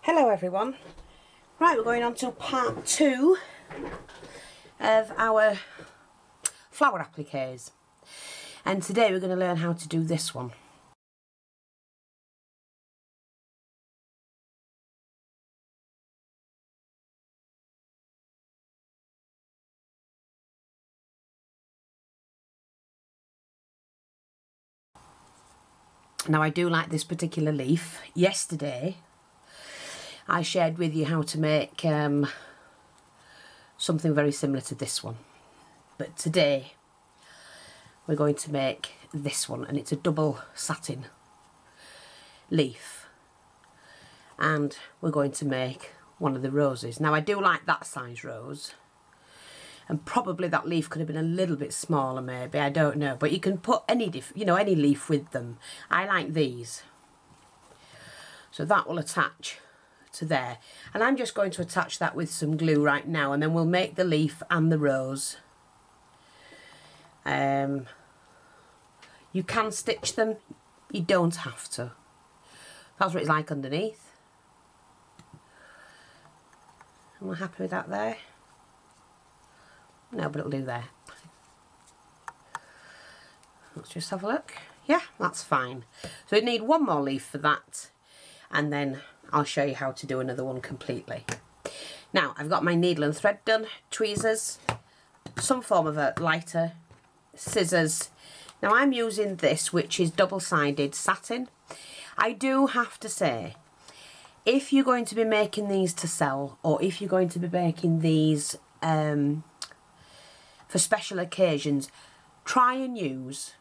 Hello everyone. Right, we're going on to part 2 of our flower appliques, and today we're going to learn how to do this one. Now I do like this particular leaf. Yesterday I shared with you how to make something very similar to this one, but today we're going to make this one, and it's a double satin leaf, and we're going to make one of the roses. Now I do like that size rose, and probably that leaf could have been a little bit smaller maybe, I don't know, but you can put any any leaf with them. I like these, so that will attach to there, and I'm just going to attach that with some glue right now, and then we'll make the leaf and the rose. You can stitch them, you don't have to. That's what it's like underneath. Am I happy with that there? No, but it'll do there. Let's just have a look. Yeah, that's fine. So we need one more leaf for that, and then I'll show you how to do another one completely. Now, I've got my needle and thread done, tweezers, some form of a lighter, scissors. Now I'm using this, which is double-sided satin. I do have to say, if you're going to be making these to sell, or if you're going to be making these for special occasions, try and use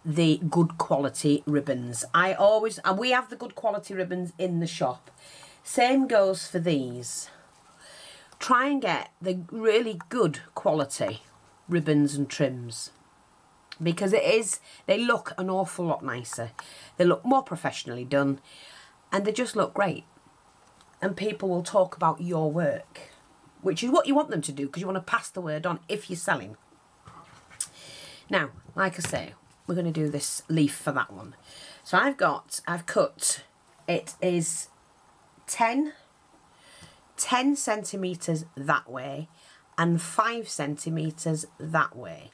the good quality ribbons. We have the good quality ribbons in the shop. Same goes for these. Try and get the really good quality ribbons and trims, because they look an awful lot nicer. They look more professionally done, and they just look great, and people will talk about your work, which is what you want them to do, because you want to pass the word on if you're selling. Now, like I say, we're going to do this leaf for that one. So I've cut, it is 10 centimetres that way and 5 centimetres that way.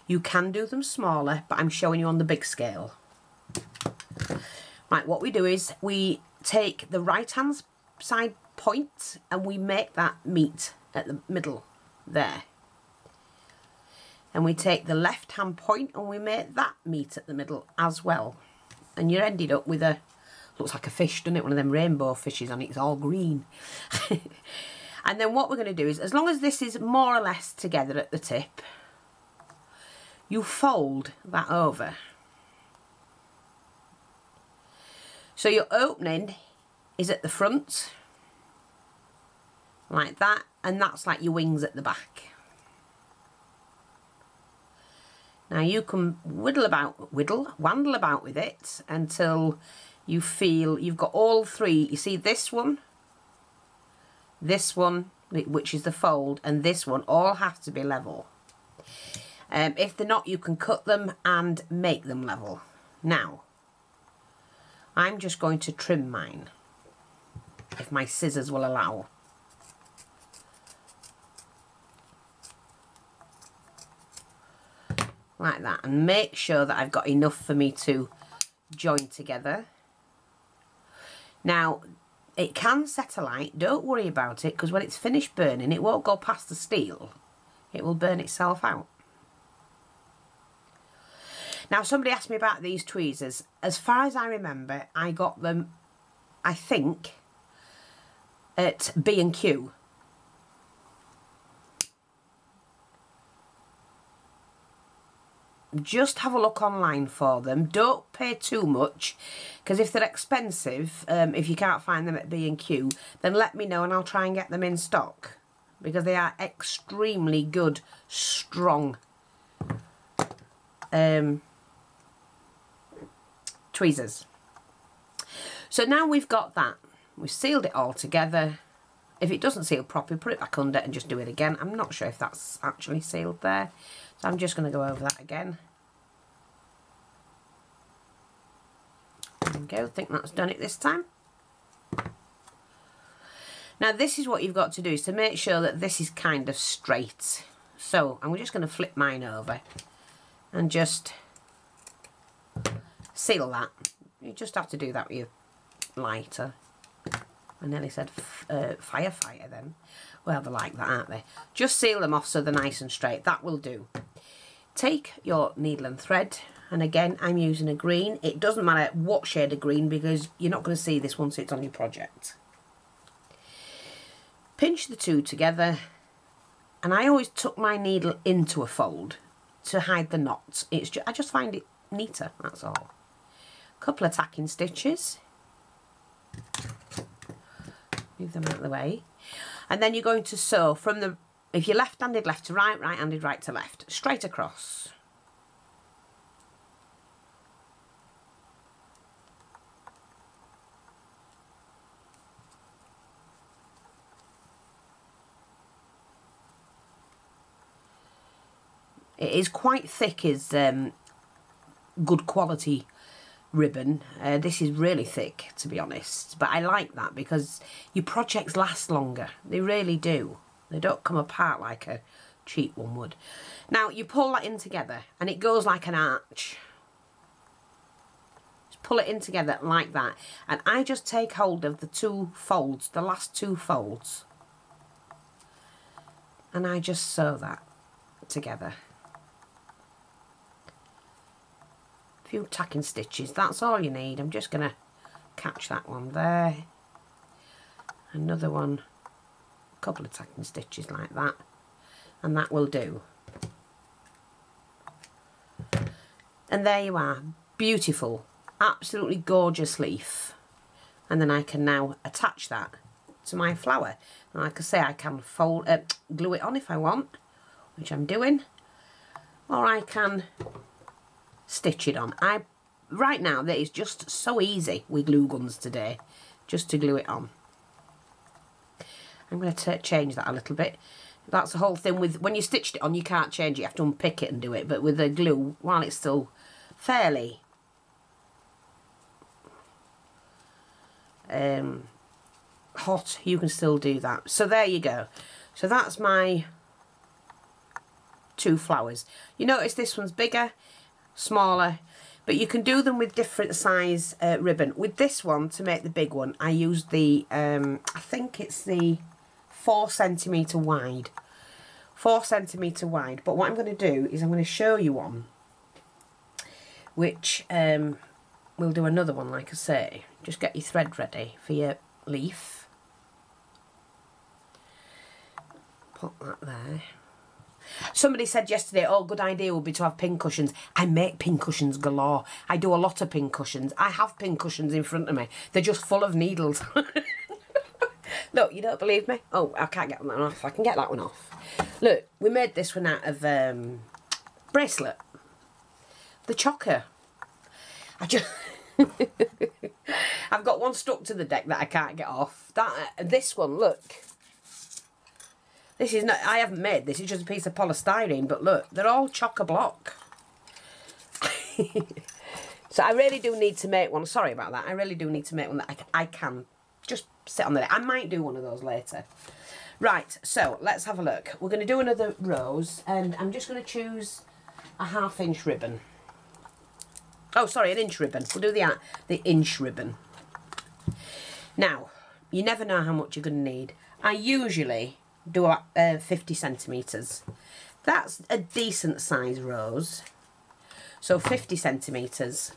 You can do them smaller, but I'm showing you on the big scale. Right, what we do is we take the right hand side point and we make that meet at the middle there. And we take the left hand point and we make that meet at the middle as well. And you're ended up with a, looks like a fish, doesn't it? One of them rainbow fishes, and it's all green. And then what we're going to do is, as long as this is more or less together at the tip, you fold that over. So your opening is at the front, like that, and that's like your wings at the back. Now you can wandle about with it until you feel you've got all three. You see this one, which is the fold, and this one all have to be level. If they're not, you can cut them and make them level. Now, I'm just going to trim mine, if my scissors will allow. Like that, and make sure that I've got enough for me to join together. Now, it can set alight, don't worry about it, because when it's finished burning, it won't go past the steel. It will burn itself out. Now, somebody asked me about these tweezers. As far as I remember, I got them, I think, at B&Q. Just have a look online for them. Don't pay too much, because if they're expensive, if you can't find them at B&Q, then let me know and I'll try and get them in stock, because they are extremely good, strong tweezers. So now we've got that. We've sealed it all together. If it doesn't seal properly, put it back under and just do it again. I'm not sure if that's actually sealed there, so I'm just going to go over that again. There we go. I think that's done it this time. Now this is what you've got to do, is to make sure that this is kind of straight. So I'm just going to flip mine over and just seal that. You just have to do that with your lighter. I nearly said firefighter then. Well, they're like that, aren't they? Just seal them off so they're nice and straight. That will do. Take your needle and thread, and again I'm using a green. It doesn't matter what shade of green because you're not going to see this once it's on your project. Pinch the two together, and I always tuck my needle into a fold to hide the knots. I just find it neater, that's all. Couple of tacking stitches. Move them out of the way. And then you're going to sew from the, if you're left-handed, left to right, right-handed, right to left, straight across. It is quite thick, is good quality ribbon. This is really thick, to be honest, but I like that because your projects last longer. They really do. They don't come apart like a cheap one would. Now you pull that in together and it goes like an arch. Just pull it in together like that, and I just take hold of the two folds, the last two folds, and I just sew that together. Few tacking stitches, that's all you need. I'm just going to catch that one there, another one, a couple of tacking stitches like that, and that will do. And there you are, beautiful, absolutely gorgeous leaf. And then I can now attach that to my flower. And like I say, I can fold, glue it on if I want, which I'm doing, or I can stitch it on. Right now that is just so easy with glue guns today, just to glue it on. I'm going to change that a little bit. That's the whole thing with when you stitched it on, you can't change it, you have to unpick it and do it, but with the glue, while it's still fairly hot, you can still do that. So there you go. So that's my two flowers. You notice this one's bigger, smaller, but you can do them with different size ribbon. With this one, to make the big one, I used the I think it's the 4 centimetre wide. 4 centimetre wide. But what I'm going to do is I'm going to show you one, which we'll do another one, like I say. Just get your thread ready for your leaf. Put that there. Somebody said yesterday, oh, good idea would be to have pin cushions. I make pin cushions galore. I do a lot of pin cushions. I have pin cushions in front of me. They're just full of needles. Look, you don't believe me? Oh, I can't get that one off. I can get that one off. Look, we made this one out of bracelet. The chocker. I just... I've got one stuck to the deck that I can't get off. This one, look. This is not, I haven't made this, it's just a piece of polystyrene, but look, they're all chock-a-block. So I really do need to make one, sorry about that, I really do need to make one that I can just sit on the deck. I might do one of those later. Right, so let's have a look. We're going to do another rose, and I'm just going to choose a 1/2 inch ribbon. Oh, sorry, an inch ribbon. We'll do the inch ribbon. Now, you never know how much you're going to need. I usually do 50 centimetres. That's a decent size rose. So 50 centimetres.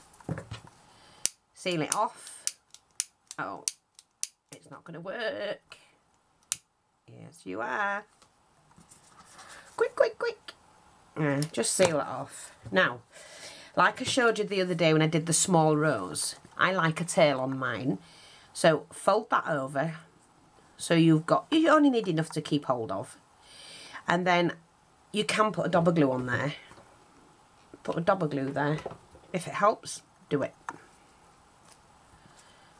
Seal it off. Oh, it's not going to work. Yes, you are. Quick, quick, quick. Just seal it off. Now, like I showed you the other day when I did the small rose, I like a tail on mine. So fold that over. So you only need enough to keep hold of. And then you can put a dab of glue on there. Put a dab of glue there. If it helps, do it.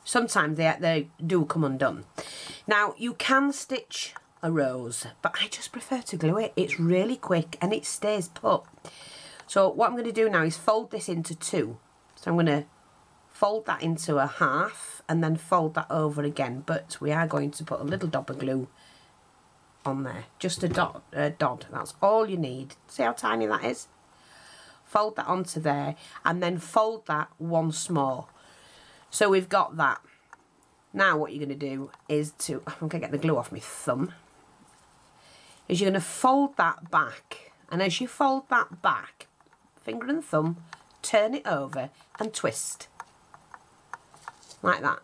Sometimes they do come undone. Now, you can stitch a rose, but I just prefer to glue it. It's really quick and it stays put. So what I'm going to do now is fold this into two. So I'm going to fold that into a half and then fold that over again, but we are going to put a little dab of glue on there, just a dot, that's all you need. See how tiny that is? Fold that onto there and then fold that once more. So we've got that. Now what you're going to do is to, I'm going to get the glue off my thumb, is you're going to fold that back, and as you fold that back, finger and thumb, turn it over and twist like that.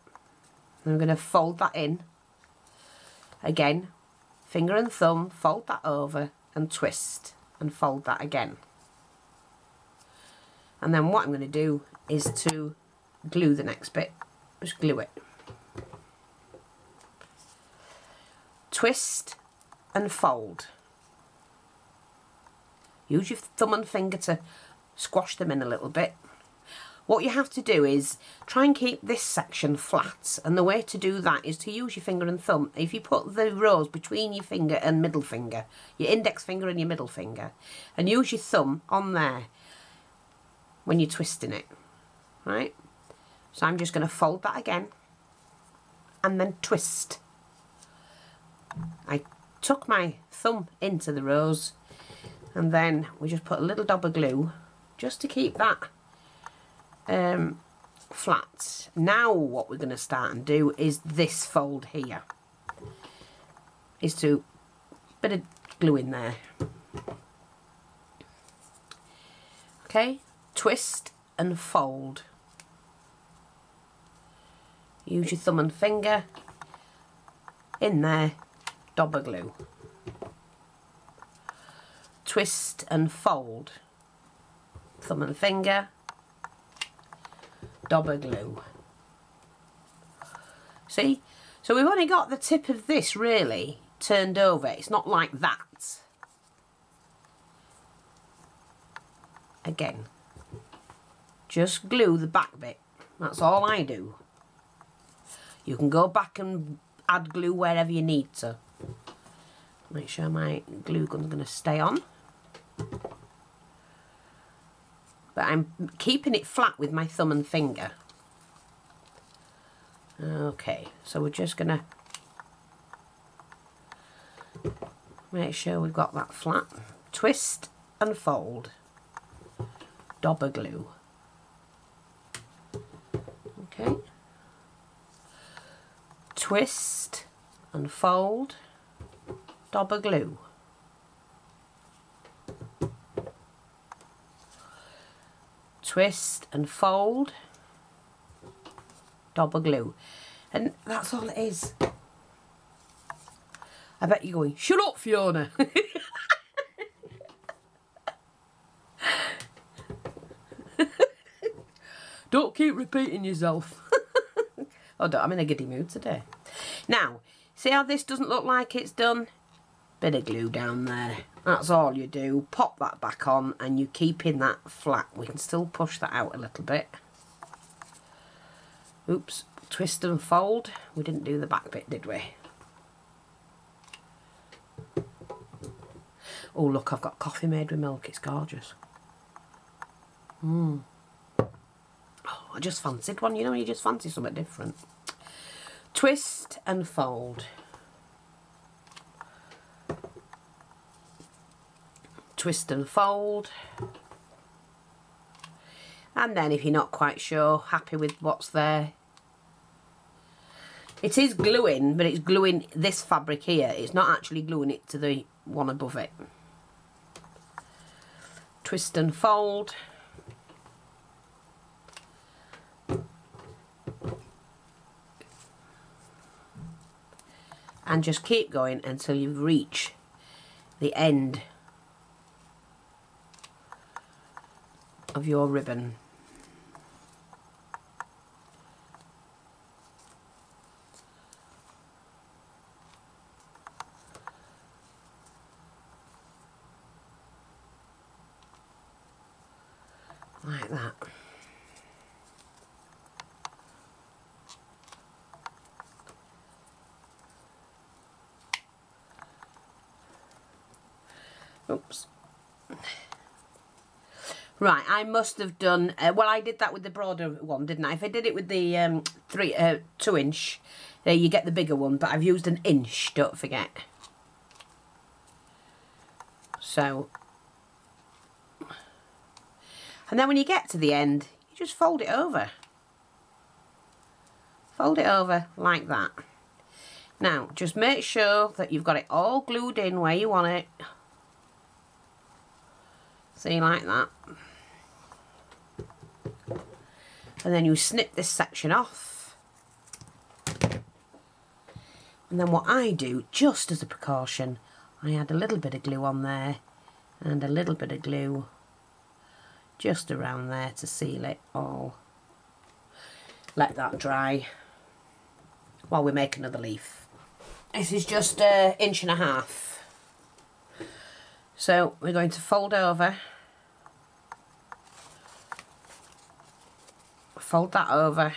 And I'm going to fold that in again, finger and thumb, fold that over and twist and fold that again. And then what I'm going to do is to glue the next bit. Just glue it. Twist and fold. Use your thumb and finger to squash them in a little bit. What you have to do is try and keep this section flat, and the way to do that is to use your finger and thumb. If you put the rows between your finger and middle finger, your index finger and your middle finger, and use your thumb on there when you're twisting it, right? So I'm just going to fold that again and then twist. I tuck my thumb into the rows and then we just put a little dab of glue just to keep that flat. Now what we're going to start and do is this fold here, is to bit of glue in there. Okay, twist and fold. Use your thumb and finger in there, dab of glue. Twist and fold. Thumb and finger, dab of glue. See? So we've only got the tip of this really turned over. It's not like that. Again, just glue the back bit. That's all I do. You can go back and add glue wherever you need to. Make sure my glue gun's going to stay on. But I'm keeping it flat with my thumb and finger. Okay, so we're just going to make sure we've got that flat. Twist and fold. Dab of glue. Okay. Twist and fold. Dab of glue. Twist and fold, dab of glue, and that's all it is. I bet you're going, shut up, Fiona. Don't keep repeating yourself. Oh, I'm in a giddy mood today. Now, see how this doesn't look like it's done? Bit of glue down there. That's all you do. Pop that back on and you keeping that flat. We can still push that out a little bit. Oops. Twist and fold. We didn't do the back bit, did we? Oh, look, I've got coffee made with milk. It's gorgeous. Oh, I just fancied one. You know, you just fancy something different. Twist and fold. Twist and fold. And then if you're not quite sure, happy with what's there, it is gluing, but it's gluing this fabric here. It's not actually gluing it to the one above it. Twist and fold. And just keep going until you reach the end of your ribbon. Like that. Oops. Right, I must have done, well, I did that with the broader one, didn't I? If I did it with the 2-inch, you get the bigger one, but I've used an inch, don't forget. So, and then when you get to the end, you just fold it over. Fold it over like that. Now, just make sure that you've got it all glued in where you want it. See, like that. And then you snip this section off. And then what I do, just as a precaution, I add a little bit of glue on there and a little bit of glue just around there to seal it all. Let that dry while we make another leaf. This is just 1.5 inches. So we're going to fold over. Fold that over,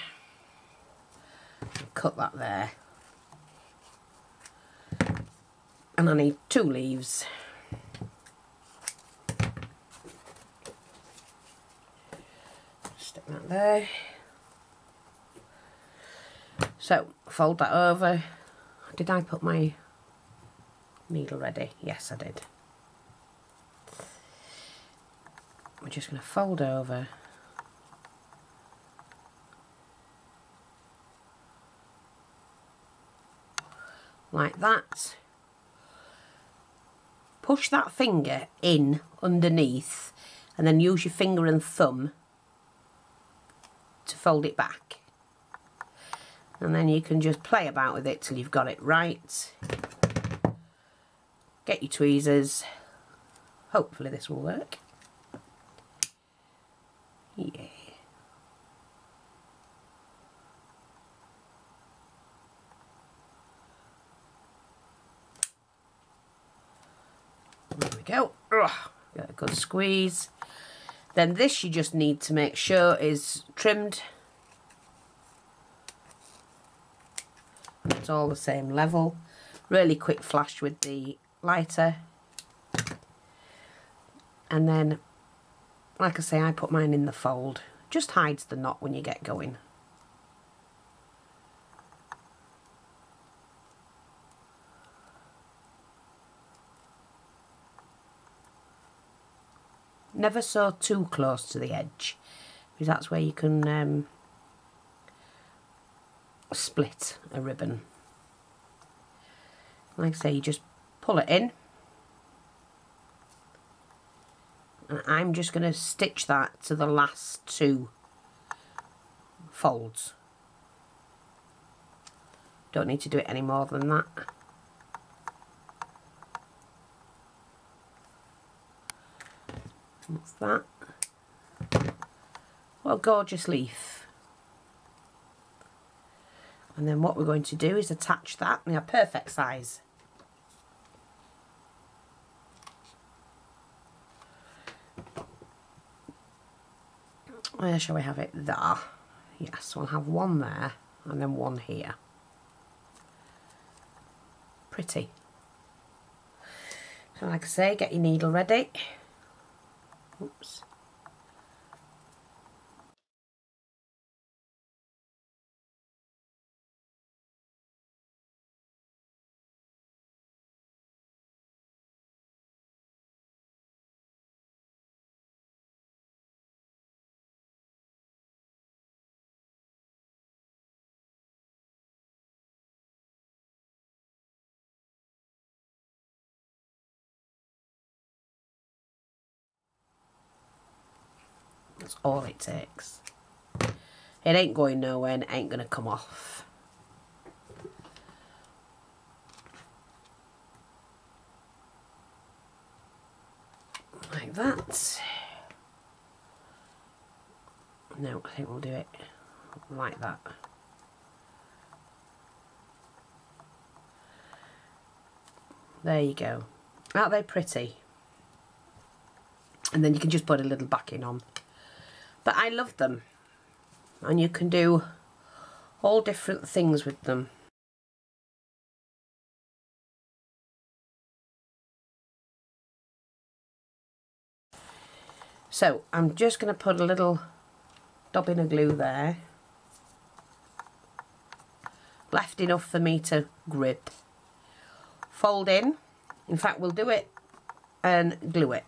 cut that there, and I need 2 leaves. Stick that there. So fold that over. Did I put my needle ready? Yes, I did. We're just going to fold over. Like that. Push that finger in underneath and then use your finger and thumb to fold it back. And then you can just play about with it till you've got it right. Get your tweezers. Hopefully this will work. Yeah. There we go. Ugh, get a good squeeze. Then this you just need to make sure is trimmed. It's all the same level. Really quick flash with the lighter. And then, like I say, I put mine in the fold. Just hides the knot when you get going. Never sew too close to the edge, because that's where you can split a ribbon. Like I say, you just pull it in, and I'm just going to stitch that to the last 2 folds. Don't need to do it any more than that. What's that? What a gorgeous leaf. And then what we're going to do is attach that. They are perfect size. Where shall we have it? There. Yes, we'll have one there and then one here. Pretty. So like I say, get your needle ready. Oops. That's all it takes. It ain't going nowhere and it ain't going to come off. Like that. No, I think we'll do it like that. There you go. Aren't they pretty? And then you can just put a little backing on. But I love them, and you can do all different things with them. So I'm just going to put a little dobbing of glue there. Left enough for me to grip. Fold in. In fact, we'll do it and glue it.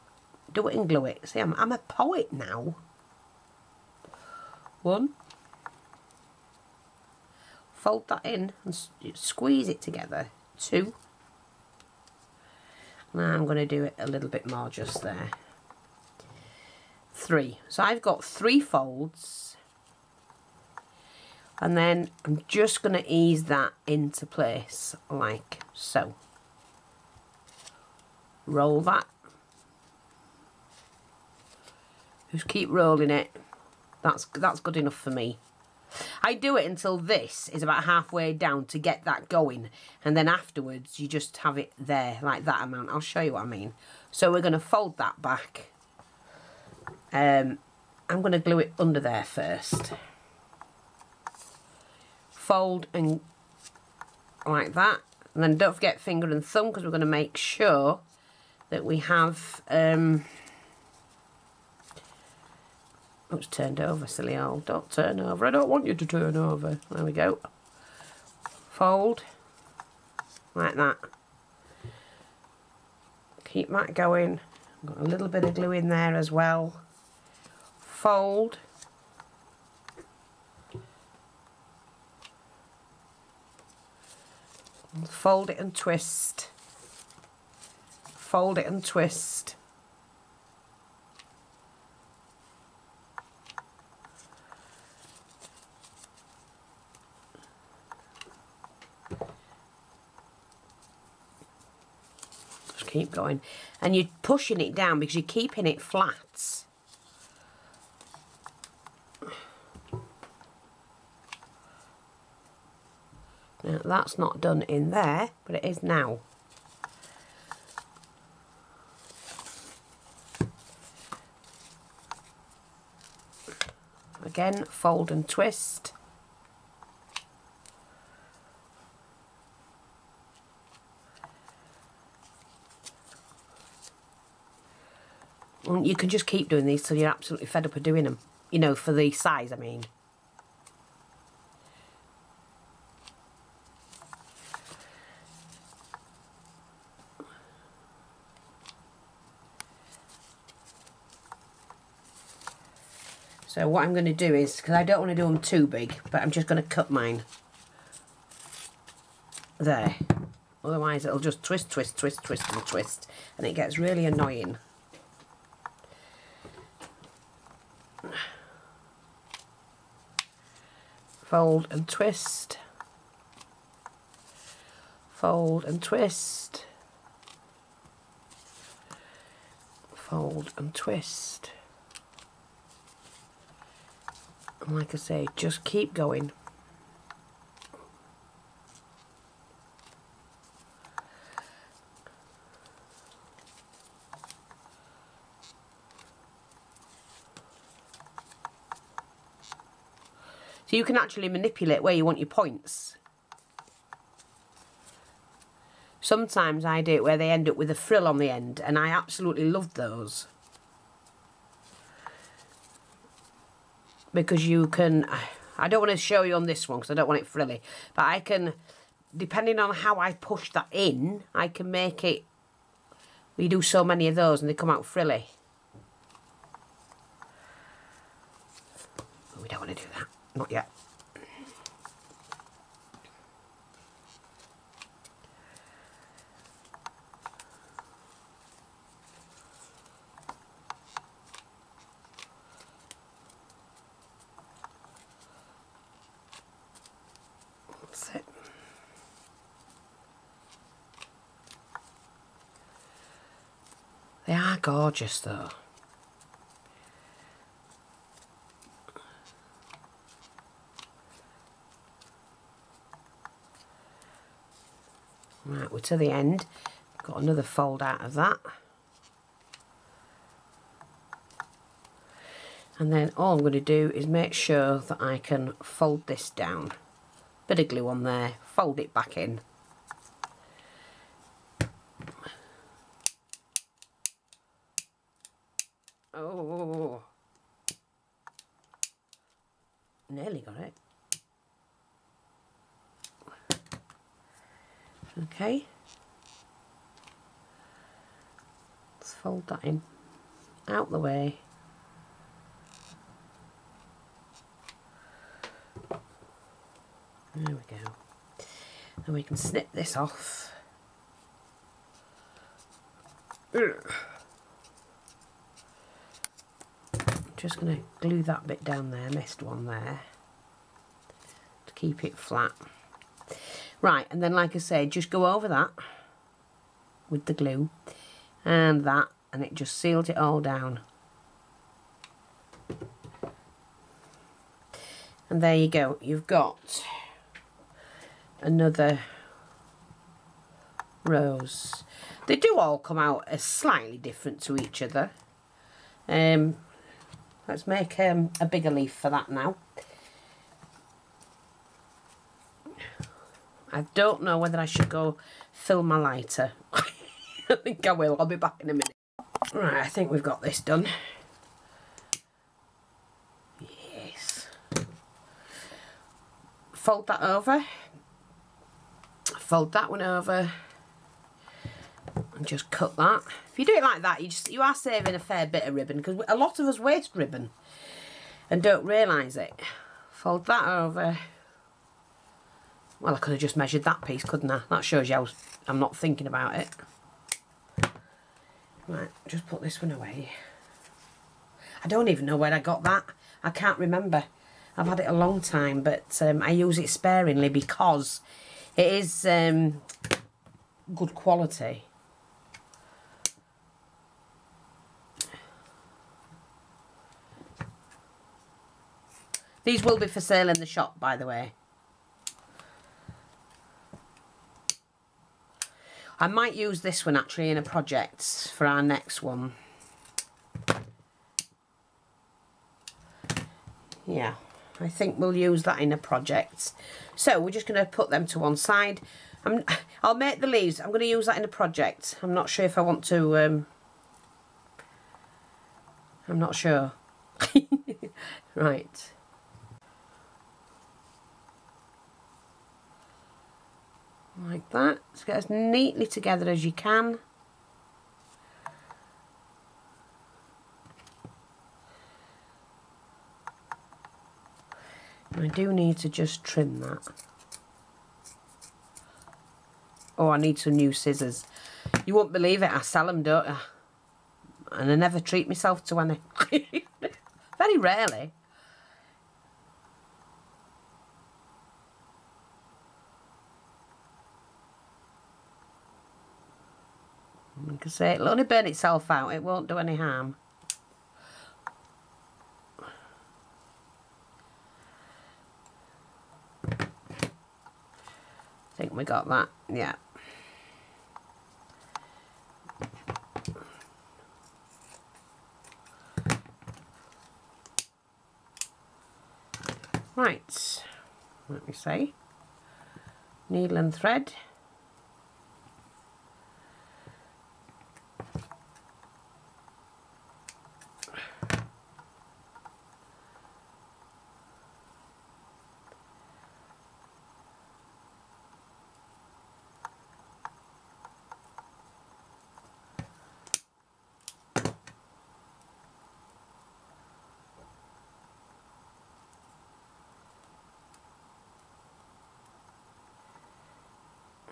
Do it and glue it. See, I'm a poet now. 1. Fold that in and squeeze it together. 2. Now I'm going to do it a little bit more just there. 3. So I've got 3 folds. And then I'm just going to ease that into place like so. Roll that. Just keep rolling it. That's good enough for me. I do it until this is about halfway down to get that going. And then afterwards you just have it there like that amount. I'll show you what I mean. So we're going to fold that back. I'm going to glue it under there first. Fold and like that. And then don't forget finger and thumb, because we're going to make sure that we have... It's turned over, silly old. Don't turn over. I don't want you to turn over. There we go. Fold. Like that. Keep that going. Got a little bit of glue in there as well. Fold. Fold it and twist. Fold it and twist. Keep going, and you're pushing it down because you're keeping it flat. Now that's not done in there, but it is now. Again, fold and twist. You can just keep doing these till you're absolutely fed up of doing them. You know, for the size, I mean. So what I'm going to do is, because I don't want to do them too big, but I'm just going to cut mine there. Otherwise it'll just twist, twist, twist, twist and twist, and it gets really annoying. Fold and twist, fold and twist, fold and twist. And like I say, just keep going. So you can actually manipulate where you want your points. Sometimes I do it where they end up with a frill on the end, and I absolutely love those. Because you can, I don't want to show you on this one because I don't want it frilly, but I can, depending on how I push that in, I can make it, we do so many of those and they come out frilly. But we don't want to do that. Not yet. That's it. They are gorgeous though. Right, we're to the end. Got another fold out of that. And then all I'm going to do is make sure that I can fold this down. Bit of glue on there, fold it back in. Oh, Nearly got it. Okay. Let's fold that in. Out the way. There we go. And we can snip this off. I'm just going to glue that bit down there, missed one there, to keep it flat. Right, and then like I say, just go over that with the glue and that, and it just sealed it all down. And there you go, you've got another rose. They do all come out as slightly different to each other. Let's make a bigger leaf for that now. I don't know whether I should go fill my lighter. I think I will. I'll be back in a minute. Right, I think we've got this done. Yes. Fold that over. Fold that one over. And just cut that. If you do it like that, you are saving a fair bit of ribbon, because a lot of us waste ribbon and don't realise it. Fold that over. Well, I could have just measured that piece, couldn't I? That shows you how I'm not thinking about it. Right, just put this one away. I don't even know where I got that. I can't remember. I've had it a long time, but I use it sparingly because it is good quality. These will be for sale in the shop, by the way. I might use this one actually in a project for our next one. Yeah, I think we'll use that in a project. So we're just going to put them to one side. I'll make the leaves. I'm going to use that in a project. I'm not sure if I want to... I'm not sure. Right. Like that. Just get as neatly together as you can. I do need to just trim that. Oh, I need some new scissors. You won't believe it, I sell them, don't I? And I never treat myself to any. Very rarely. Like I say, it'll only burn itself out, it won't do any harm. I think we got that, yeah. Right, let me see. Needle and thread.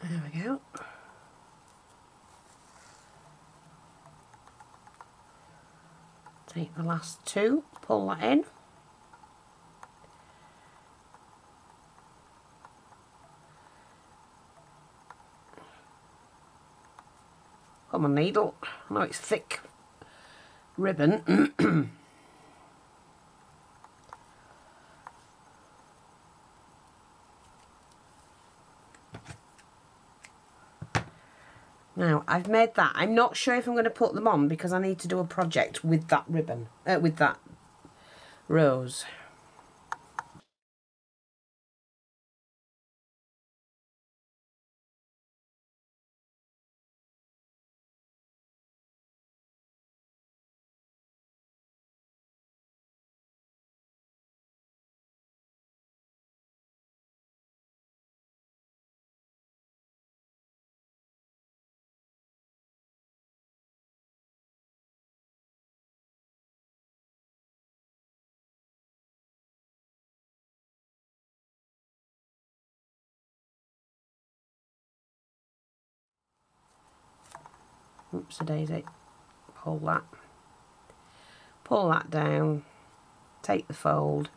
There we go. Take the last two, pull that in. Got my needle. I know it's thick ribbon. Now, I've made that. I'm not sure if I'm going to put them on because I need to do a project with that ribbon, with that rose. Oops, a daisy. Pull that down, take the fold,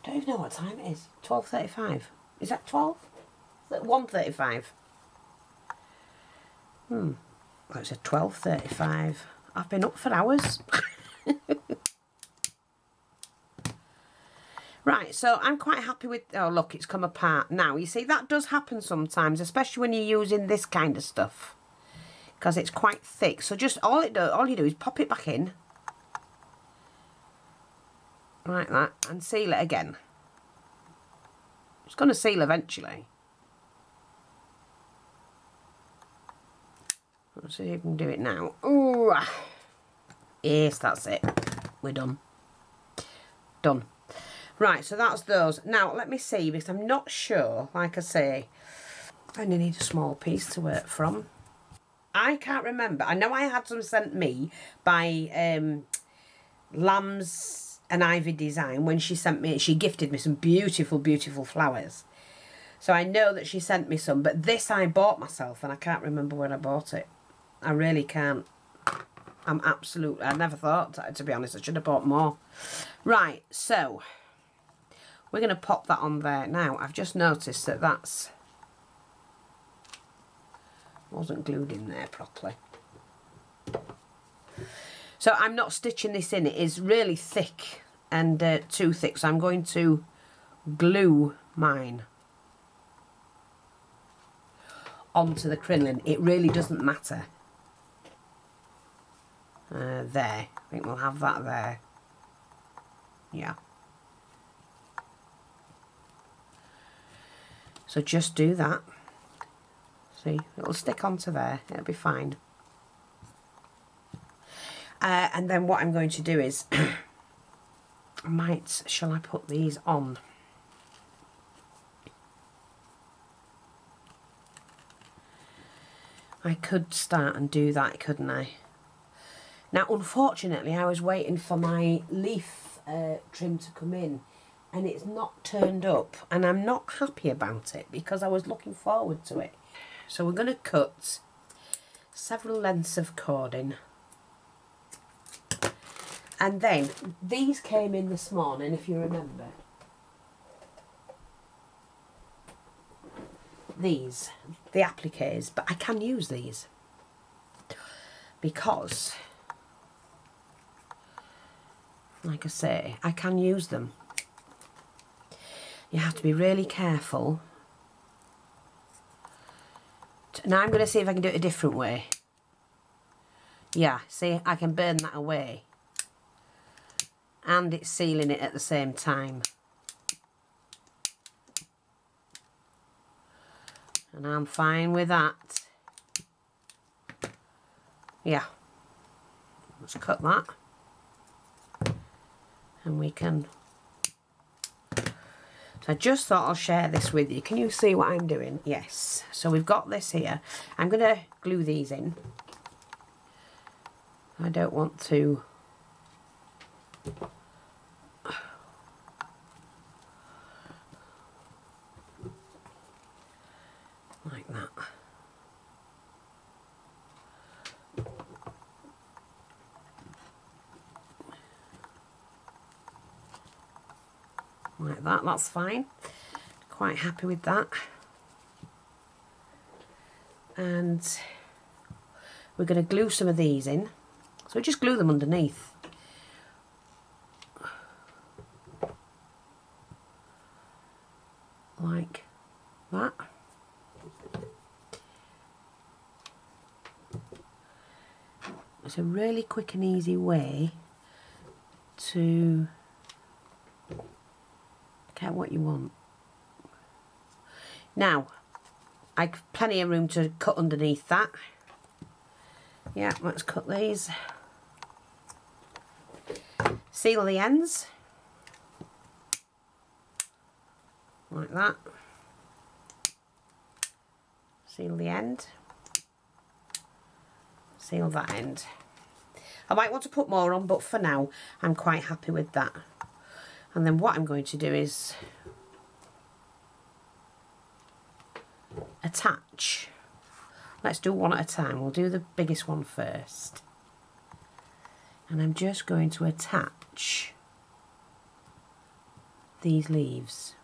I don't even know what time it is. 12:35. Is that 12? Is that 1:35? Well, it's a 12:35. I've been up for hours. Right, so I'm quite happy with... Oh, look, it's come apart. Now, you see, that does happen sometimes, especially when you're using this kind of stuff, because it's quite thick. So just all you do is pop it back in, like that, and seal it again. It's going to seal eventually. Let's see if you can do it now. Ooh. Yes, that's it. We're done. Done. Right, so that's those. Now, let me see, because I'm not sure, like I say, I only need a small piece to work from. I can't remember. I know I had some sent me by Lambs and Ivy Design when she sent me, she gifted me some beautiful, beautiful flowers. So I know that she sent me some, but this I bought myself and I can't remember where I bought it. I really can't. I never thought, to be honest, I should have bought more. Right, so we're going to pop that on there. Now, I've just noticed that that's wasn't glued in there properly. So I'm not stitching this in. It is really thick and too thick. So I'm going to glue mine onto the crinoline. It really doesn't matter. There. I think we'll have that there. Yeah. So just do that. See, it'll stick onto there. It'll be fine. And then what I'm going to do is, shall I put these on? I could start and do that, couldn't I? Now, unfortunately, I was waiting for my leaf trim to come in, and it's not turned up, and I'm not happy about it because I was looking forward to it. So we're going to cut several lengths of cording. And then, these came in this morning, if you remember. These, the appliques, but I can use these because, like I say, I can use them. You have to be really careful. Now I'm going to see if I can do it a different way. Yeah, see, I can burn that away. And it's sealing it at the same time. And I'm fine with that. Yeah. Let's cut that. And we can... So I just thought I'll share this with you. Can you see what I'm doing? Yes. So we've got this here. I'm going to glue these in. I don't want to... like that. Like that, that's fine. Quite happy with that. And we're going to glue some of these in. So just glue them underneath. Like that. It's a really quick and easy way to get what you want. Now, I've plenty of room to cut underneath that. Yeah, let's cut these. Seal the ends. Like that. Seal the end. Seal that end. I might want to put more on, but for now I'm quite happy with that. And then what I'm going to do is attach. Let's do one at a time. We'll do the biggest one first. And I'm just going to attach these leaves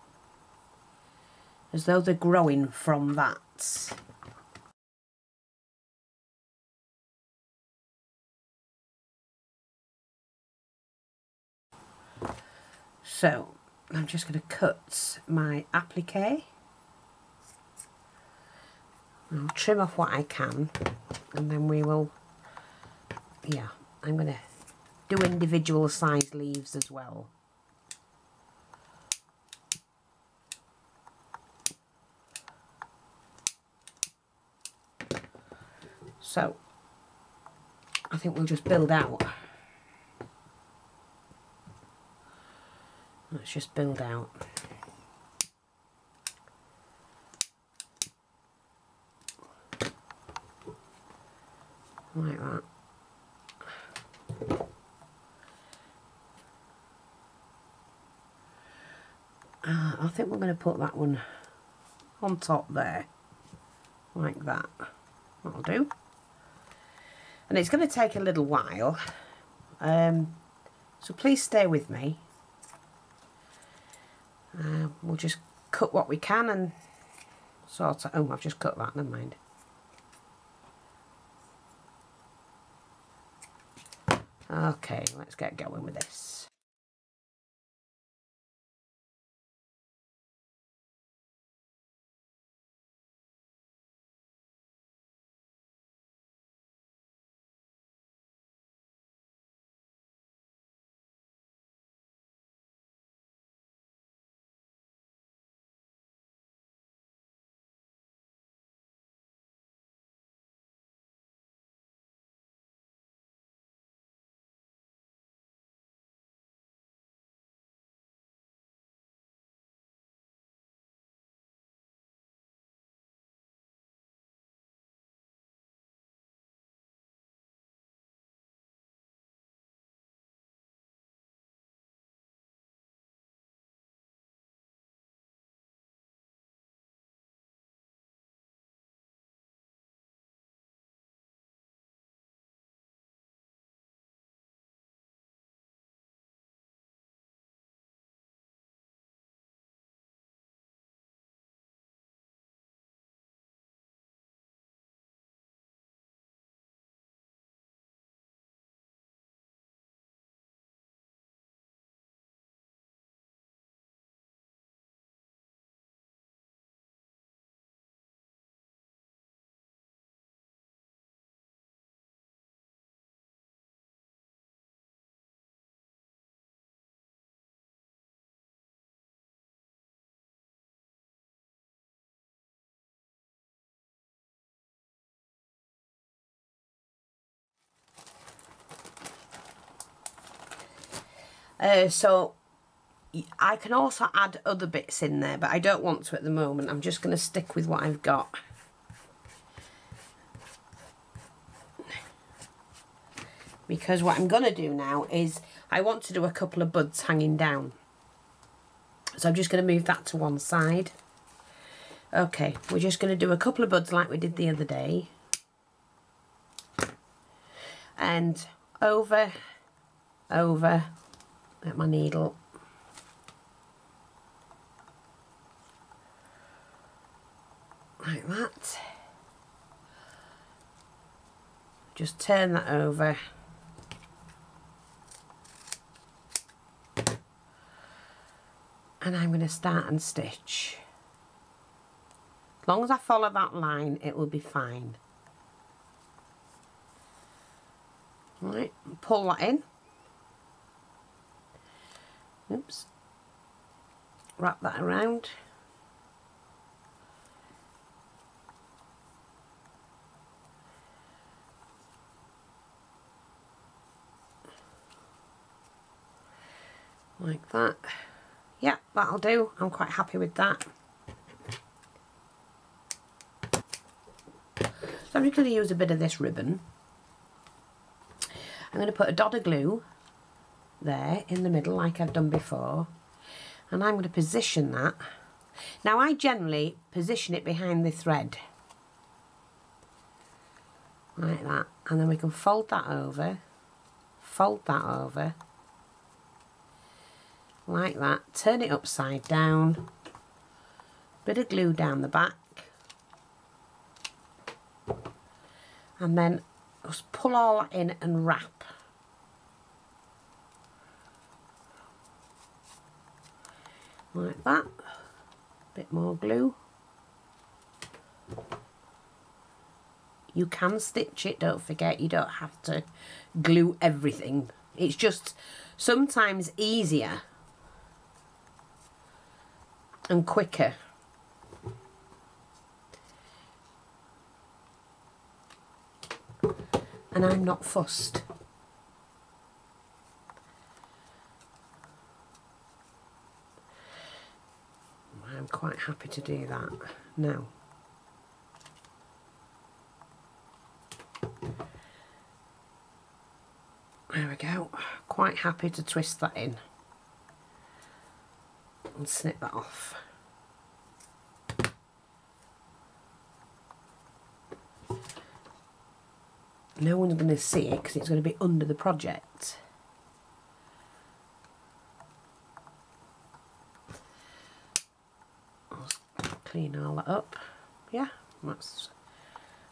as though they're growing from that. So I'm just going to cut my applique. I'll trim off what I can, and then we will, yeah, I'm going to do individual size leaves as well. So I think we'll just build out. Let's just build out. Like that. I think we're going to put that one on top there. Like that. That'll do. And it's going to take a little while. So please stay with me. We'll just cut what we can and sort of... Oh, I've just cut that, never mind. Okay, let's get going with this. So I can also add other bits in there, but I don't want to at the moment. I'm just going to stick with what I've got. Because what I'm going to do now is I want to do a couple of buds hanging down. So I'm just going to move that to one side. Okay, we're just going to do a couple of buds like we did the other day. And over, at my needle. Like that. Just turn that over. And I'm going to start and stitch. As long as I follow that line, it will be fine. Right, pull that in. Oops. Wrap that around. Like that. Yeah, that'll do. I'm quite happy with that. So I'm just going to use a bit of this ribbon. I'm going to put a dot of glue there in the middle like I've done before, and I'm going to position that Now I generally position it behind the thread. Like that. And then we can fold that over. Fold that over. Like that. Turn it upside down. Bit of glue down the back. And then just pull all that in and wrap. Like that. Bit more glue. You can stitch it, don't forget, you don't have to glue everything. It's just sometimes easier and quicker. And I'm not fussed. I'm quite happy to do that now. There we go. Quite happy to twist that in and snip that off. No one's going to see it because it's going to be under the project. I'll clean all that up. Yeah, that's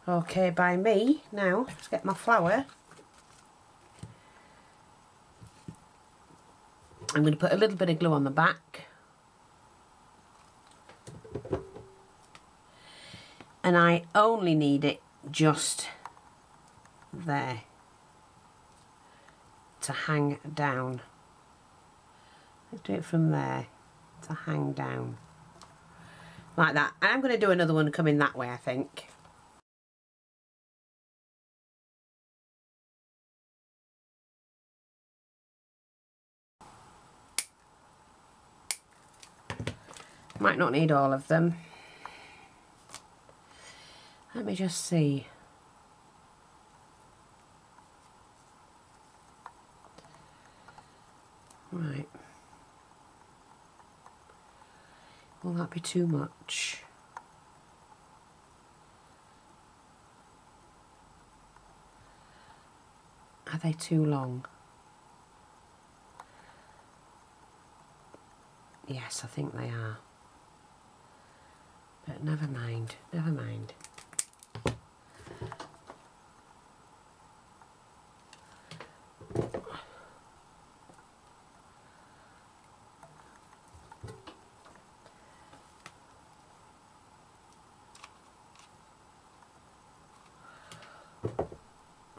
okay by me. Now, let's get my flower. I'm going to put a little bit of glue on the back. And I only need it just there to hang down. Let's do it from there to hang down. Like that. And I'm going to do another one coming that way, I think. Might not need all of them. Let me just see. Right. Will that be too much? Are they too long? Yes, I think they are. But never mind, never mind.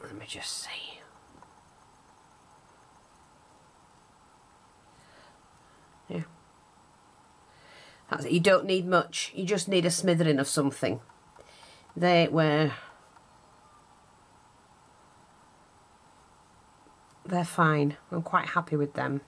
Let me just see. Yeah. That's it. You don't need much. You just need a smattering of something. They're fine. I'm quite happy with them.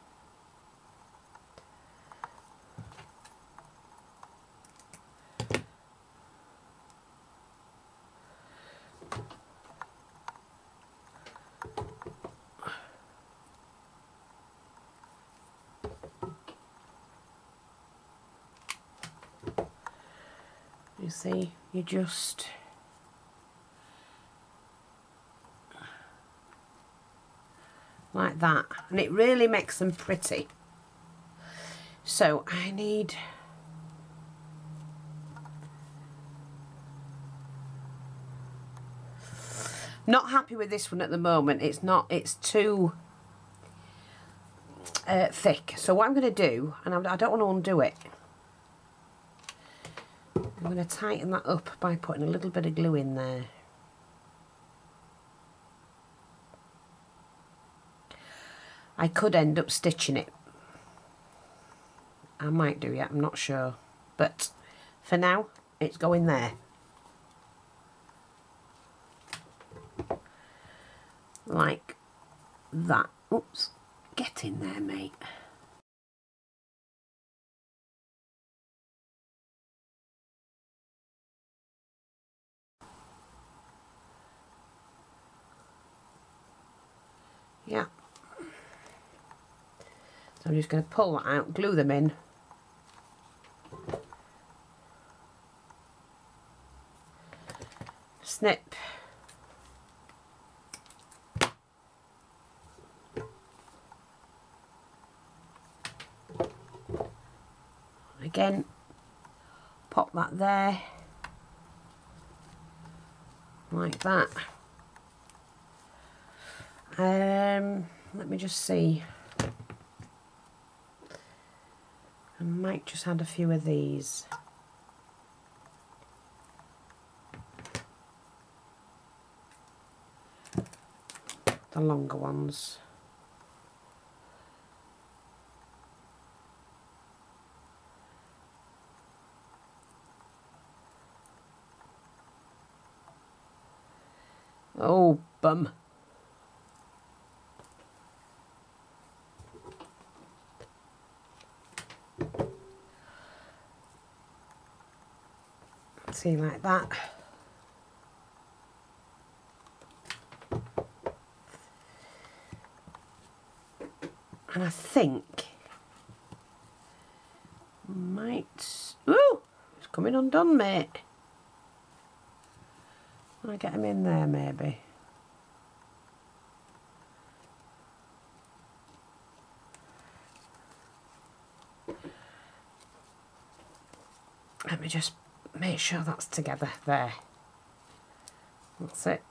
You see, you just like that, and it really makes them pretty. So I need not happy with this one at the moment. It's too thick. So what I'm going to do, and I don't want to undo it, I'm going to tighten that up by putting a little bit of glue in there. I could end up stitching it. I might do, yeah, I'm not sure. But for now, it's going there. Like that. Oops, get in there, mate. Yeah. So I'm just going to pull that out, glue them in. again, pop that there, like that. Let me just see. I might just add a few of these. The longer ones. Oh, bum. See, like that. And I think might. Ooh, it's coming undone, mate. I'll get them in there, maybe. Let me just make sure that's together there. That's it.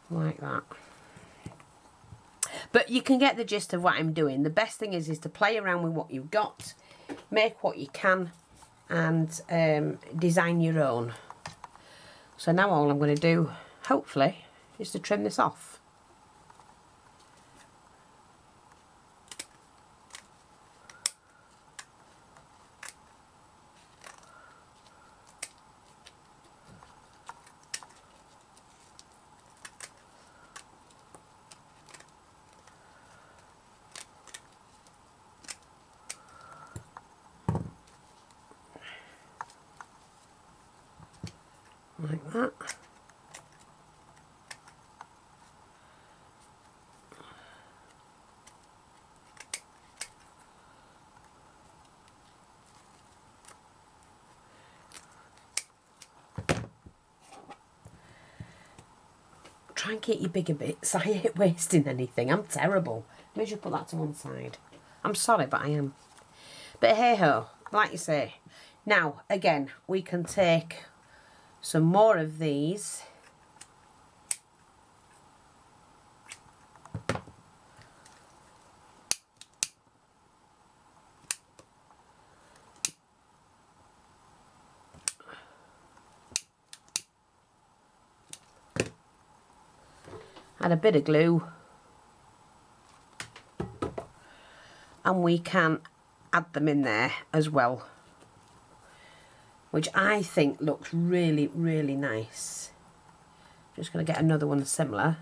Like that. But you can get the gist of what I'm doing. The best thing is to play around with what you've got, make what you can, and design your own. So now all I'm going to do, hopefully, is to trim this off. Like that. Try and get your bigger bits. I hate wasting anything. I'm terrible. Maybe just put that to one side. I'm sorry, but I am. But hey ho, like you say. Now, again, we can take some more of these. Add a bit of glue. And we can add them in there as well, which I think looks really, really nice. Just going to get another one similar.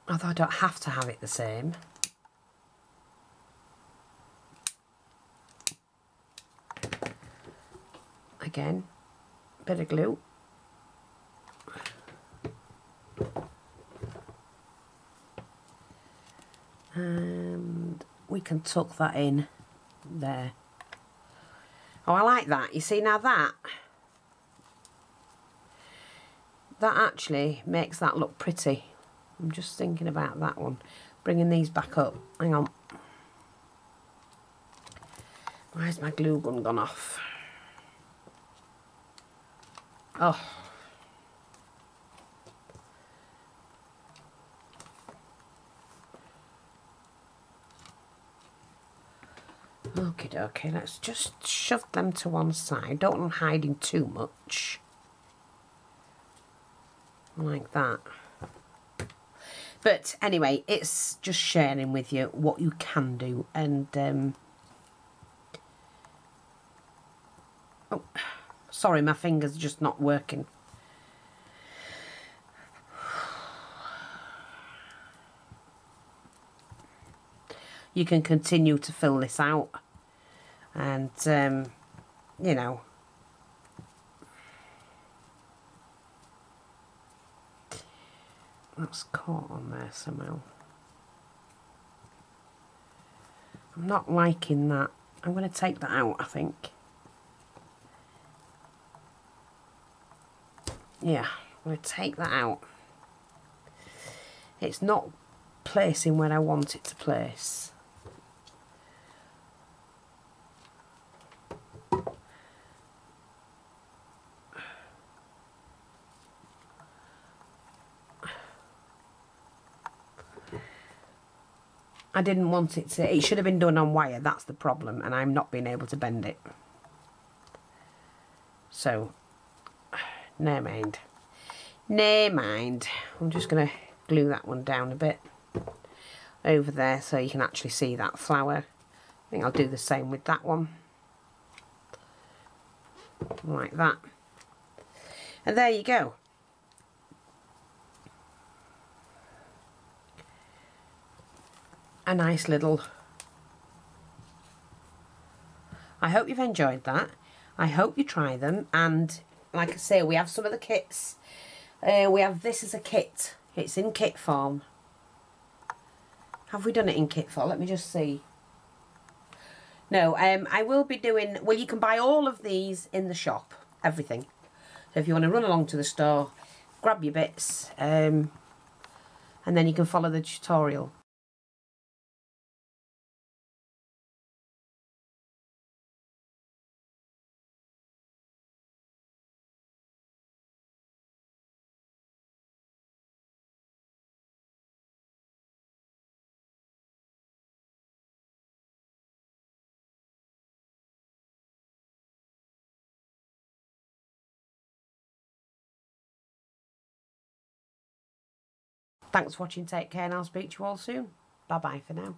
Although I don't have to have it the same. Again, bit of glue. And we can tuck that in there. Oh, I like that. You see, now that actually makes that look pretty. I'm just thinking about that one. Bringing these back up. Hang on. Where's my glue gun gone off? Oh. Okie dokie, let's just shove them to one side. Don't want them hiding too much. Like that. But anyway, it's just sharing with you what you can do. And, oh, sorry, my finger's just not working. You can continue to fill this out. And, you know, that's caught on there somehow. I'm not liking that. I'm going to take that out, I think. Yeah, I'm going to take that out. It's not placing where I want it to place. I didn't want it to, it should have been done on wire, that's the problem, and I'm not being able to bend it. So, never mind. Never mind. I'm just going to glue that one down a bit over there so you can actually see that flower. I think I'll do the same with that one. Like that. And there you go. A nice little... I hope you've enjoyed that. I hope you try them, and like I say, we have some of the kits. We have this as a kit. It's in kit form. Have we done it in kit form? Let me just see. No, I will be doing... Well, you can buy all of these in the shop. Everything. So if you want to run along to the store, grab your bits, and then you can follow the tutorial. Thanks for watching, take care, and I'll speak to you all soon. Bye bye for now.